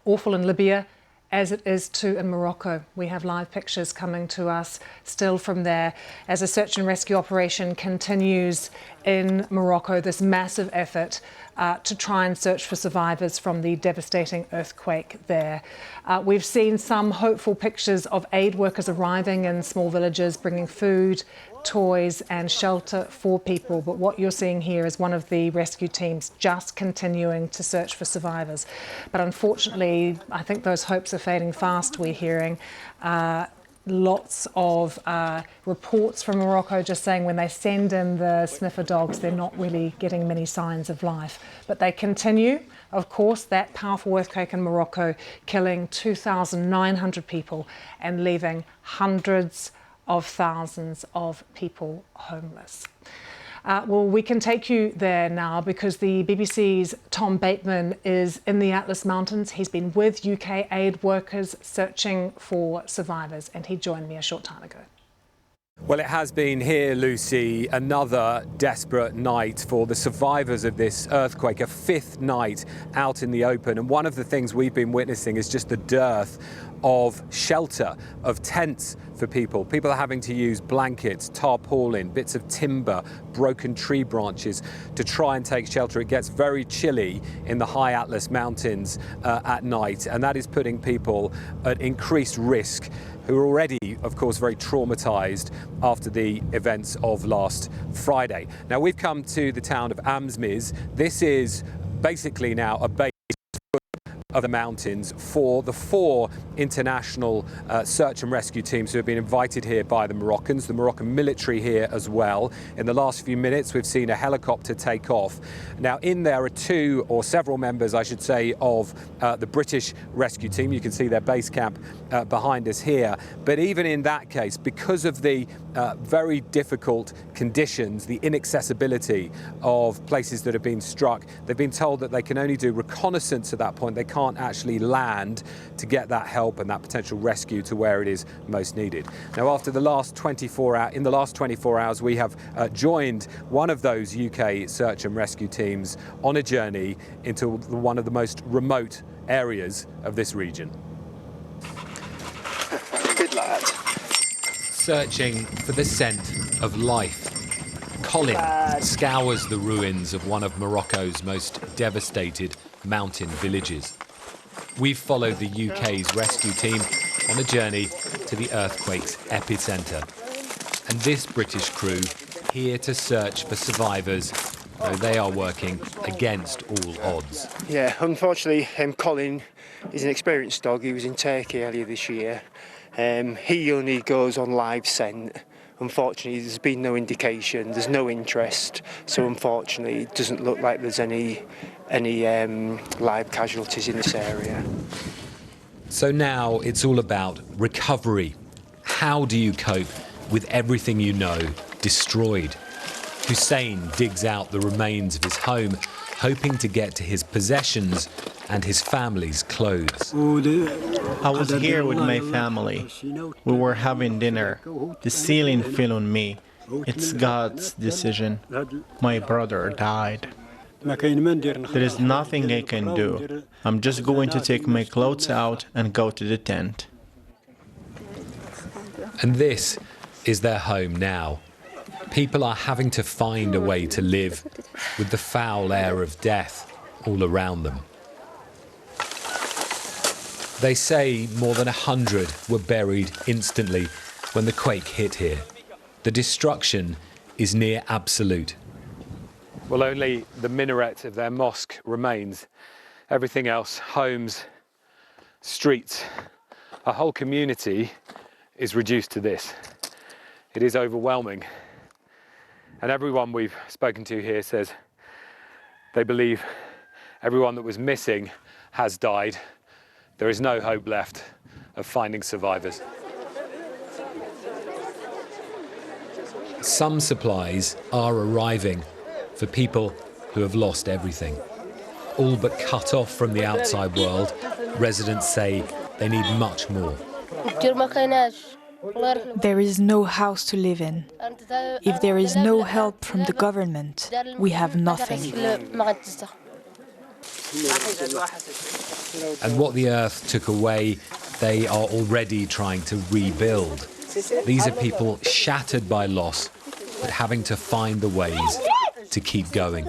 awful in Libya as it is too in Morocco. We have live pictures coming to us still from there as a search and rescue operation continues in Morocco, this massive effort to try and search for survivors from the devastating earthquake there. We've seen some hopeful pictures of aid workers arriving in small villages, bringing food, toys and shelter for people, but what you're seeing here is one of the rescue teams just continuing to search for survivors. But unfortunately, I think those hopes are fading fast. We're hearing lots of reports from Morocco just saying when they send in the sniffer dogs, they're not really getting many signs of life. But they continue. Of course, that powerful earthquake in Morocco killing 2,900 people and leaving hundreds of thousands of people homeless. Well, we can take you there now because the BBC's Tom Bateman is in the Atlas Mountains. He's been with UK aid workers searching for survivors, and he joined me a short time ago. Well, it has been here, Lucy, another desperate night for the survivors of this earthquake, a fifth night out in the open. And one of the things we've been witnessing is just the dearth of shelter, of tents for people. People are having to use blankets, tarpaulin, bits of timber, broken tree branches to try and take shelter. It gets very chilly in the high Atlas Mountains at night, and that is putting people at increased risk who are already, of course, very traumatized after the events of last Friday. Now, we've come to the town of Amsmiz. This is basically now a base of the mountains for the 4 international search and rescue teams who have been invited here by the Moroccans, the Moroccan military here as well. In the last few minutes, we've seen a helicopter take off. Now, in there are 2 or several members, I should say, of the British rescue team. You can see their base camp behind us here. But even in that case, because of the very difficult conditions, the inaccessibility of places that have been struck, they've been told that they can only do reconnaissance at that point. They can't actually land to get that help and that potential rescue to where it is most needed. Now, after the last 24 hours, we have joined one of those UK search and rescue teams on a journey into one of the most remote areas of this region. Good lad. Searching for the scent of life. Colin scours the ruins of one of Morocco's most devastated mountain villages. We've followed the UK's rescue team on a journey to the earthquake's epicenter. And this British crew here to search for survivors, though they are working against all odds. Yeah, unfortunately, Colin is an experienced dog. He was in Turkey earlier this year. He only goes on live scent. Unfortunately, there's been no indication, there's no interest, so unfortunately it doesn't look like there's any live casualties in this area. So now it's all about recovery. How do you cope with everything you know destroyed? Hussein digs out the remains of his home, hoping to get to his possessions and his family's clothes. I was here with my family. We were having dinner. The ceiling fell on me. It's God's decision. My brother died. There is nothing I can do. I'm just going to take my clothes out and go to the tent. And this is their home now. People are having to find a way to live with the foul air of death all around them. They say more than 100 were buried instantly when the quake hit here. The destruction is near absolute. Well, only the minaret of their mosque remains. Everything else, homes, streets, a whole community is reduced to this. It is overwhelming. And everyone we've spoken to here says they believe everyone that was missing has died. There is no hope left of finding survivors. Some supplies are arriving for people who have lost everything. All but cut off from the outside world, residents say they need much more. There is no house to live in. If there is no help from the government, we have nothing. And what the earth took away, they are already trying to rebuild. These are people shattered by loss, but having to find the ways to keep going.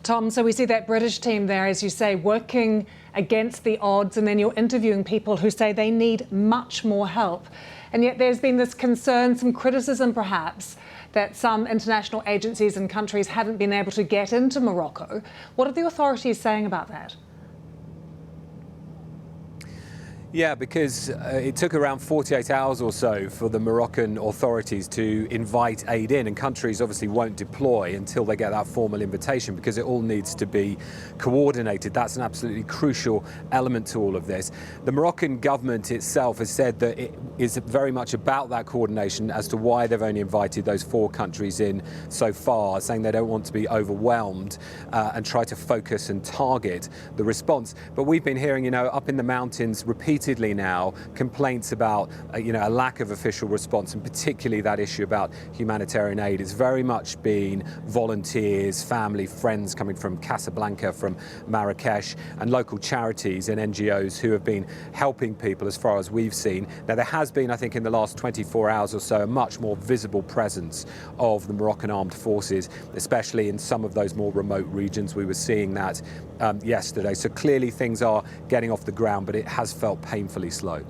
Tom, so we see that British team there, as you say, working against the odds, and then you're interviewing people who say they need much more help. And yet there's been this concern, some criticism perhaps, that some international agencies and countries haven't been able to get into Morocco. What are the authorities saying about that? Yeah, because it took around 48 hours or so for the Moroccan authorities to invite aid in, and countries obviously won't deploy until they get that formal invitation because it all needs to be coordinated. That's an absolutely crucial element to all of this. The Moroccan government itself has said that it is very much about that coordination as to why they've only invited those 4 countries in so far, saying they don't want to be overwhelmed and try to focus and target the response. But we've been hearing, up in the mountains repeatedly now complaints about a lack of official response, and particularly that issue about humanitarian aid. It's very much been volunteers, family, friends coming from Casablanca, from Marrakesh, and local charities and NGOs who have been helping people as far as we've seen. Now there has been, I think, in the last 24 hours or so, a much more visible presence of the Moroccan armed forces, especially in some of those more remote regions. We were seeing that yesterday. So clearly things are getting off the ground, but it has felt painfully slow.